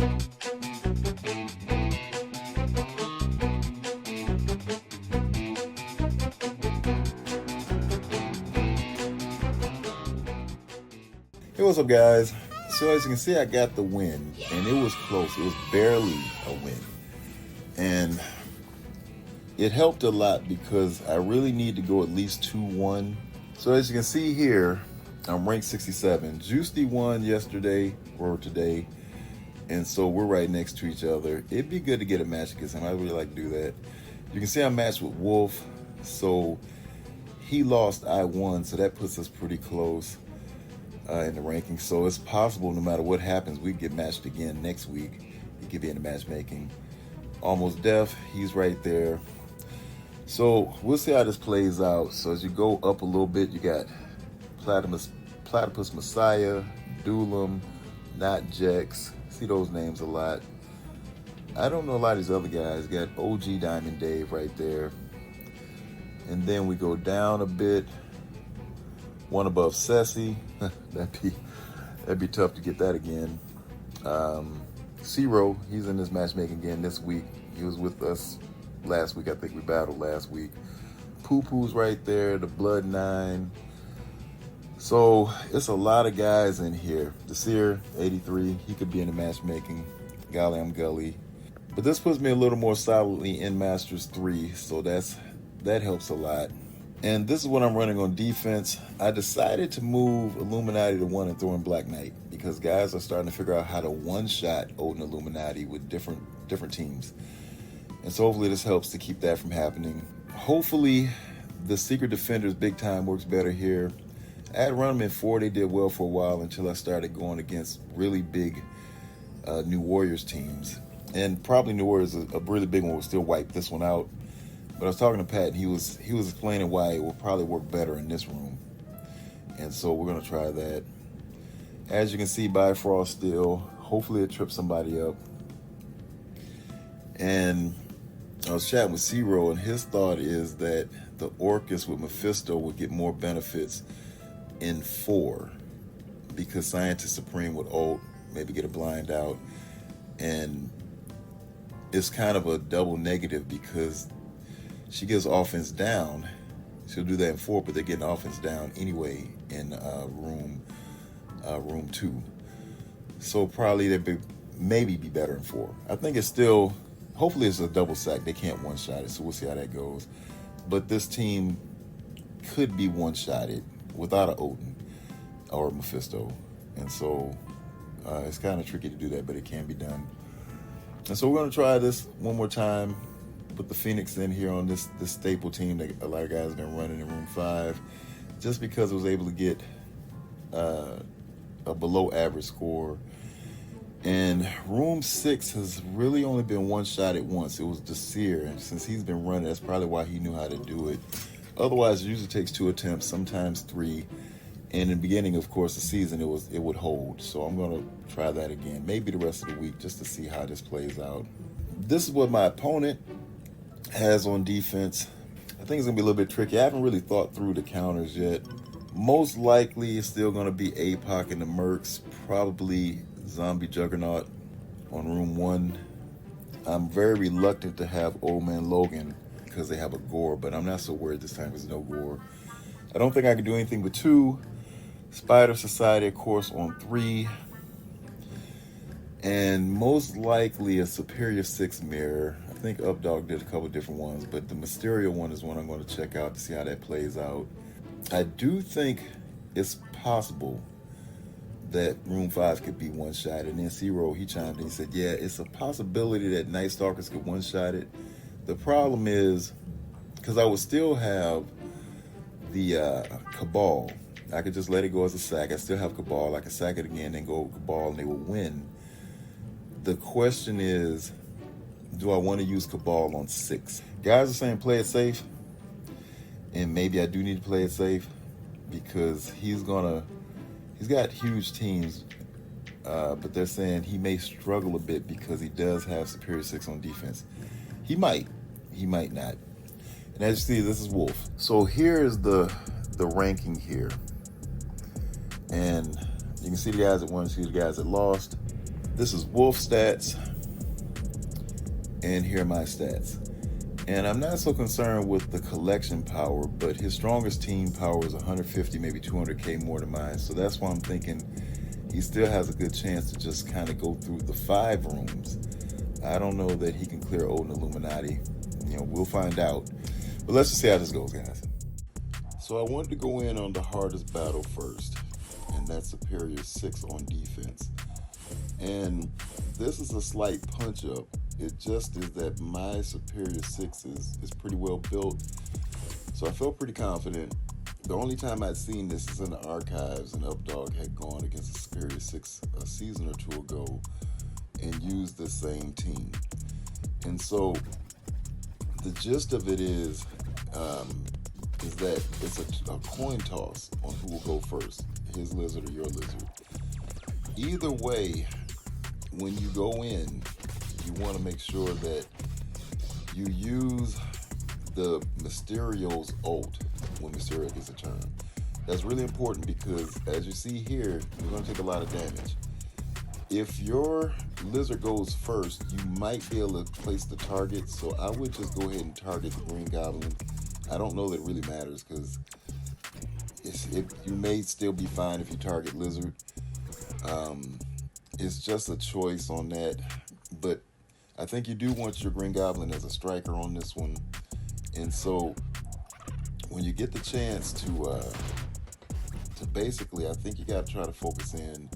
Hey, what's up, guys? So as you can see, I got the win, and it was close. It was barely a win, and it helped a lot because I really need to go at least 2-1. So as you can see here, I'm ranked 67. Juicy won yesterday or today, and so we're right next to each other. It'd be good to get a match against him. I really like to do that. You can see I'm matched with Wolf, so he lost, I won, so that puts us pretty close in the rankings. So it's possible no matter what happens, we get matched again next week. He could be in the matchmaking. Almost Deaf, he's right there. So we'll see how this plays out. So as you go up a little bit, you got Platypus Messiah, Doolum, Not Jex. See those names a lot. I don't know a lot of these other guys. Got OG Diamond Dave right there. And then we go down a bit. One above Ceci. That'd be tough to get that again. Zero, he's in this matchmaking again this week. He was with us last week. I think we battled last week. Poo Poo's right there. The Blood 9. So it's a lot of guys in here. The Seer, 83. He could be in the matchmaking. Golly, I'm Gully. But this puts me a little more solidly in Masters 3. So that helps a lot. And this is what I'm running on defense. I decided to move Illuminati to 1 and throw in Black Knight because guys are starting to figure out how to one-shot Odin Illuminati with different teams. And so hopefully this helps to keep that from happening. Hopefully the Secret Defenders big time works better here. I had run them in 4. They did well for a while until I started going against really big New Warriors teams. And probably New Warriors, a really big one, will still wipe this one out. But I was talking to Pat, and he was explaining why it will probably work better in this room. And so we're going to try that. As you can see, Bifrost still. Hopefully it trips somebody up. And I was chatting with Zero, and his thought is that the Orcus with Mephisto would get more benefits in 4 because Scientist Supreme would ult, maybe get a blind out. And it's kind of a double negative because she gives offense down. She'll do that in 4, but they're getting offense down anyway in room 2. So probably they'd maybe be better in 4. I think it's still, hopefully it's a double sack. They can't one-shot it, so we'll see how that goes. But this team could be one-shotted without an Odin or Mephisto. And so it's kind of tricky to do that, but it can be done. And so we're going to try this one more time. Put the Phoenix in here on this staple team that a lot of guys have been running in room 5, just because it was able to get a below average score. And room 6 has really only been one-shotted once. It was the Seer, and since he's been running, that's probably why he knew how to do it. Otherwise, it usually takes 2 attempts, sometimes 3. And in the beginning, of course, the season, it would hold. So I'm going to try that again, maybe the rest of the week, just to see how this plays out. This is what my opponent has on defense. I think it's gonna be a little bit tricky. I haven't really thought through the counters yet. Most likely it's still gonna be Apoc and the Mercs, probably Zombie Juggernaut on room 1. I'm very reluctant to have Old Man Logan because they have a gore, but I'm not so worried this time because there's no gore. I don't think I can do anything with 2. Spider Society, of course, on 3. And most likely a Superior 6 mirror. I think Updog did a couple different ones, but the Mysterio one is one I'm going to check out to see how that plays out. I do think it's possible that room 5 could be one-shot. And then Zero, he chimed in, he said, yeah, it's a possibility that Night Stalkers could one-shot it. The problem is, because I would still have the Cabal. I could just let it go as a sack. I still have Cabal. I could sack it again and go Cabal and they will win. The question is, do I want to use Cabal on 6? Guys are saying play it safe. And maybe I do need to play it safe because he's got huge teams. But they're saying he may struggle a bit because he does have Superior 6 on defense. He might not. And as you see, this is Wolf. So here is the ranking here. And you can see the guys that won, see the guys that lost. This is Wolf stats, and here are my stats. And I'm not so concerned with the collection power, but his strongest team power is 150, maybe 200k more than mine. So that's why I'm thinking he still has a good chance to just kind of go through the 5 rooms. I don't know that he can clear Odin Illuminati. We'll find out. But let's just see how this goes, guys. So I wanted to go in on the hardest battle first, and that's Superior 6 on defense. And this is a slight punch up. It just is that my Superior 6 is pretty well built. So I felt pretty confident. The only time I'd seen this is in the archives, and Updog had gone against a Superior 6 a season or 2 ago and used the same team. And so the gist of it is that it's a coin toss on who will go first, his lizard or your lizard. Either way, when you go in, you want to make sure that you use the Mysterio's ult when Mysterio gets a turn. That's really important because, as you see here, you're going to take a lot of damage. If your lizard goes first, you might be able to place the target, so I would just go ahead and target the Green Goblin. I don't know that it really matters because you may still be fine if you target lizard. It's just a choice on that, but I think you do want your Green Goblin as a striker on this one. And so when you get the chance to basically, I think you got to try to focus in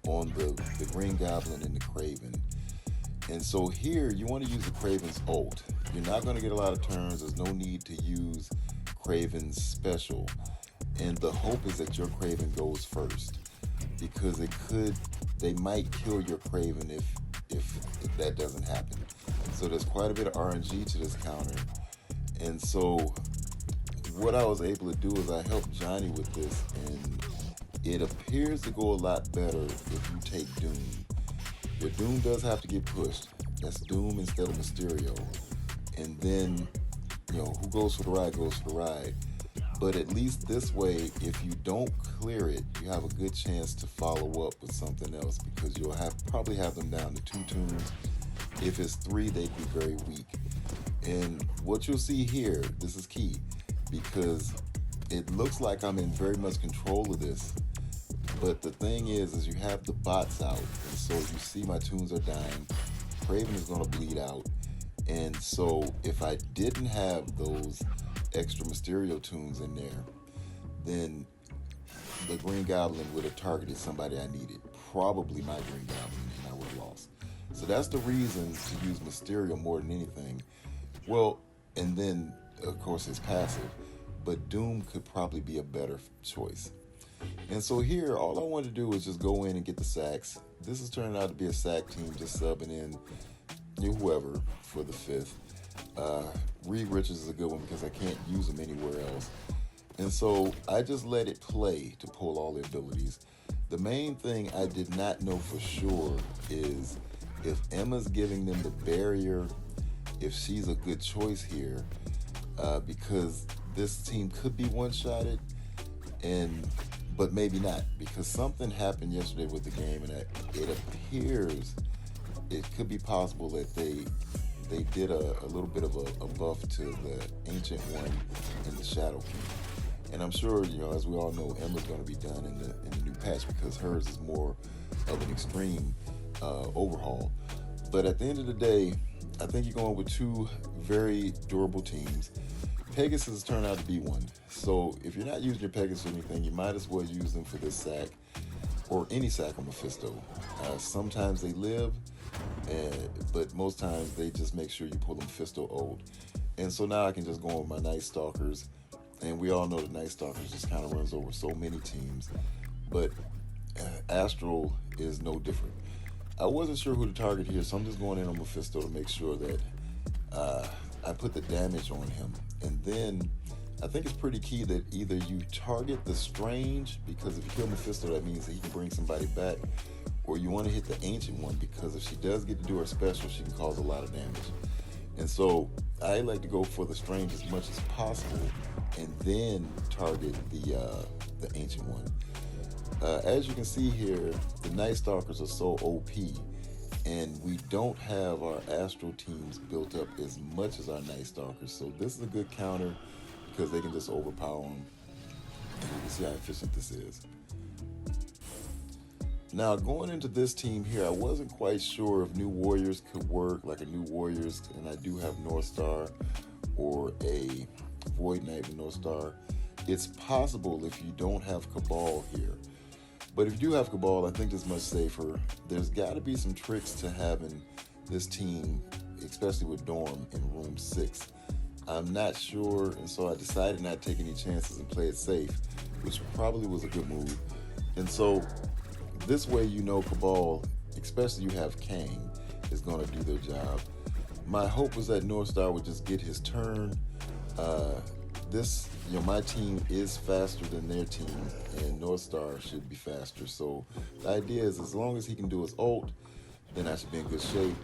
on the Green Goblin and the Kraven. And so here you want to use the Kraven's ult. You're not going to get a lot of turns. There's no need to use Kraven's special. And the hope is that your Kraven goes first, because they might kill your Kraven if that doesn't happen. So there's quite a bit of RNG to this counter. And so what I was able to do is I helped Johnny with this, and it appears to go a lot better if you take Doom. Your Doom does have to get pushed. That's Doom instead of Mysterio. And then, who goes for the ride goes for the ride. But at least this way, if you don't clear it, you have a good chance to follow up with something else, because you'll probably have them down to 2 tunes. If it's 3, they'd be very weak. And what you'll see here, this is key, because it looks like I'm in very much control of this. But the thing is you have the bots out, and so you see my tunes are dying. Kraven is going to bleed out. And so if I didn't have those extra Mysterio tunes in there, then the Green Goblin would have targeted somebody I needed, probably my Green Goblin, and I would have lost. So that's the reason to use Mysterio more than anything. Well, and then of course it's passive, but Doom could probably be a better choice. And so here, all I wanted to do was just go in and get the sacks. This is turning out to be a sack team, just subbing in whoever for the 5th. Reed Richards is a good one because I can't use him anywhere else. And so I just let it play to pull all the abilities. The main thing I did not know for sure is if Emma's giving them the barrier, if she's a good choice here, because this team could be one-shotted, but maybe not, because something happened yesterday with the game, and it appears it could be possible that they did a little bit of a buff to the Ancient One and the Shadow King. And I'm sure, as we all know, Emma's going to be done in the new patch, because hers is more of an extreme overhaul. But at the end of the day, I think you're going with 2 very durable teams. Pegasus turned out to be one. So if you're not using your Pegasus or anything, you might as well use them for this sack, or any sack on Mephisto. Sometimes they live, but most times they just make sure you pull them Mephisto old. And so now I can just go on with my Night Stalkers, and we all know the Night Stalkers just kind of runs over so many teams. But Astral is no different. I wasn't sure who to target here, so I'm just going in on Mephisto to make sure that I put the damage on him. And then I think it's pretty key that either you target the Strange, because if you kill Mephisto, that means that he can bring somebody back, or you want to hit the Ancient One, because if she does get to do her special, she can cause a lot of damage. And so I like to go for the Strange as much as possible, and then target the Ancient One. As you can see here, the Night Stalkers are so OP and we don't have our Astral teams built up as much as our Night Stalkers. So this is a good counter because they can just overpower them. And you can see how efficient this is. Now, going into this team here, I wasn't quite sure if New Warriors could work, like a New Warriors, and I do have North Star or a Void Knight with North Star. It's possible if you don't have Cabal here. But if you do have Cabal, I think it's much safer. There's got to be some tricks to having this team, especially with Dorm in room 6. I'm not sure, and so I decided not to take any chances and play it safe, which probably was a good move. And so this way, you know, Cabal, especially you have Kang, is going to do their job. My hope was that North Star would just get his turn. My team is faster than their team, and North Star should be faster. So the idea is, as long as he can do his ult, then I should be in good shape.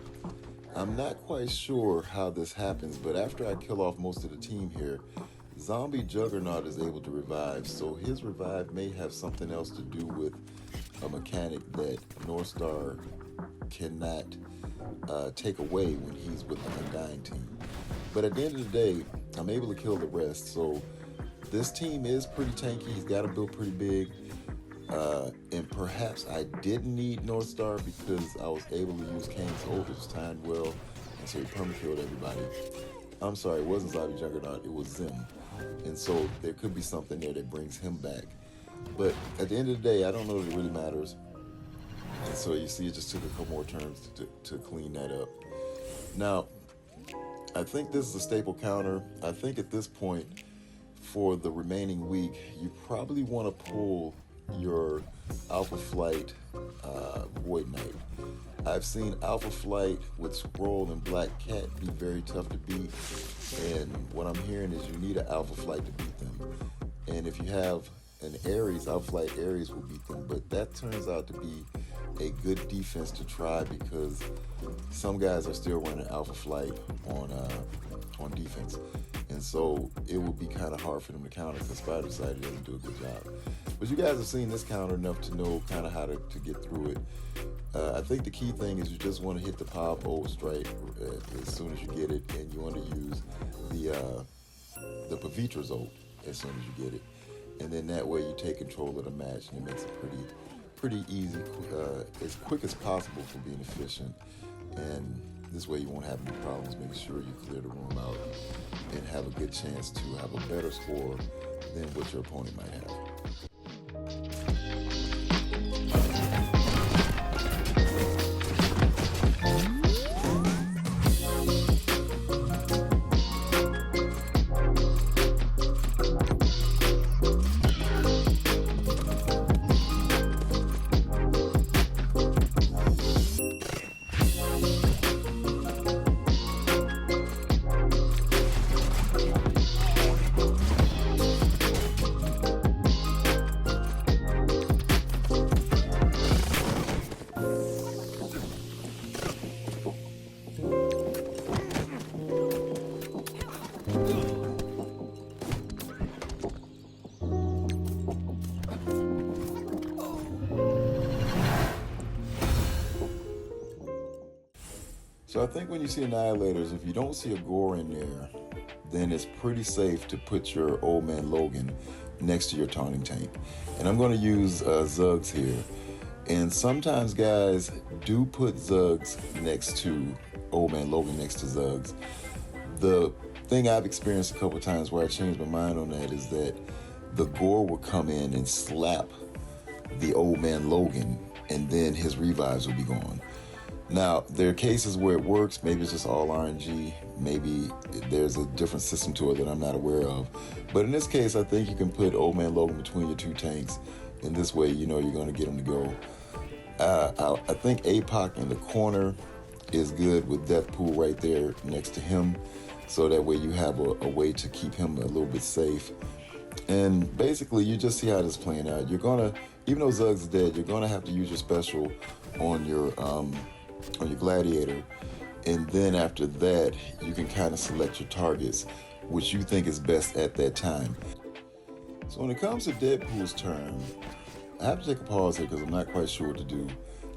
I'm not quite sure how this happens, but after I kill off most of the team here, Zombie Juggernaut is able to revive. So his revive may have something else to do with a mechanic that North Star cannot take away when he's with the Undying team. But at the end of the day, I'm able to kill the rest. So this team is pretty tanky. He's got to build pretty big. And perhaps I didn't need North Star because I was able to use Kang's ult, which timed well, and so he perma-killed everybody. I'm sorry, it wasn't Zombie Juggernaut, it was Zim. And so there could be something there that brings him back. But at the end of the day, I don't know that it really matters. And so you see, it just took a couple more turns to clean that up. Now, I think this is a staple counter. I think at this point, for the remaining week, you probably want to pull your Alpha Flight Void Knight. I've seen Alpha Flight with Skrull and Black Cat be very tough to beat, and what I'm hearing is you need an Alpha Flight to beat them. And if you have an Ares, Alpha Flight Ares will beat them, but that turns out to be a good defense to try because some guys are still running Alpha Flight on defense. And so it would be kind of hard for them to counter because Spider Sighted doesn't do a good job. But you guys have seen this counter enough to know kind of how to get through it. I think the key thing is you just want to hit the powerful strike as soon as you get it, and you want to use the Pavitra's ult as soon as you get it. And then that way you take control of the match, and it makes it pretty easy, as quick as possible for being efficient. And this way you won't have any problems making sure you clear the room out and have a good chance to have a better score than what your opponent might have. So I think when you see Annihilators, if you don't see a Gore in there, then it's pretty safe to put your Old Man Logan next to your Taunting Tank. And I'm going to use Zuggs here. And sometimes guys do put Zuggs next to Old Man Logan next to Zuggs. The thing I've experienced a couple times where I changed my mind on that is that the Gore will come in and slap the Old Man Logan, and then his revives will be gone. Now, there are cases where it works. Maybe it's just all RNG. Maybe there's a different system to it that I'm not aware of. But in this case, I think you can put Old Man Logan between your two tanks. And this way, you know you're going to get him to go. I think Apoc in the corner is good with Deathpool right there next to him. So that way you have a way to keep him a little bit safe. And basically, you just see how this is playing out. You're going to, even though Zuggs is dead, you're going to have to use your special on your Gladiator, and then after that you can kind of select your targets which you think is best at that time. So when it comes to Deadpool's turn, I have to take a pause here because I'm not quite sure what to do.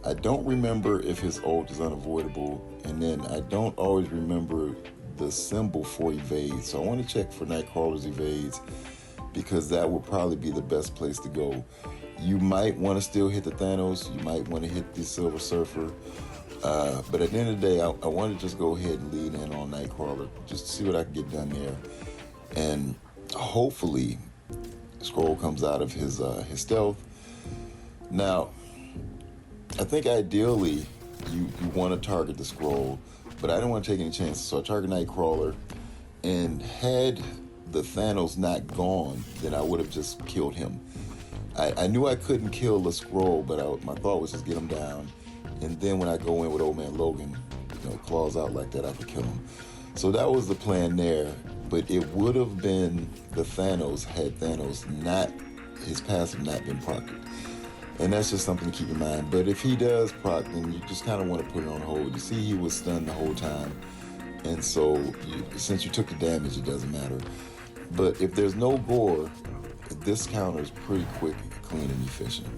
I don't remember if his ult is unavoidable, and then I don't always remember the symbol for evade. So I want to check for Nightcrawler's evades, because that would probably be the best place to go. You might want to still hit the Thanos, you might want to hit the Silver Surfer, but at the end of the day, I want to just go ahead and lead in on Nightcrawler, just to see what I can get done there. And hopefully, Skrull comes out of his stealth. Now, I think ideally, you want to target the Skrull, but I didn't want to take any chances, so I target Nightcrawler, and had the Thanos not gone, then I would have just killed him. I knew I couldn't kill the Skrull, but my thought was just get him down, and then when I go in with Old Man Logan, claws out like that, I could kill him. So that was the plan there, but it would have been the Thanos had Thanos not, his passive not been proctored. And that's just something to keep in mind. But if he does proc, then you just kind of want to put it on hold. You see he was stunned the whole time, and so since you took the damage, it doesn't matter. But if there's no gore, this counter is pretty quick, clean, and efficient.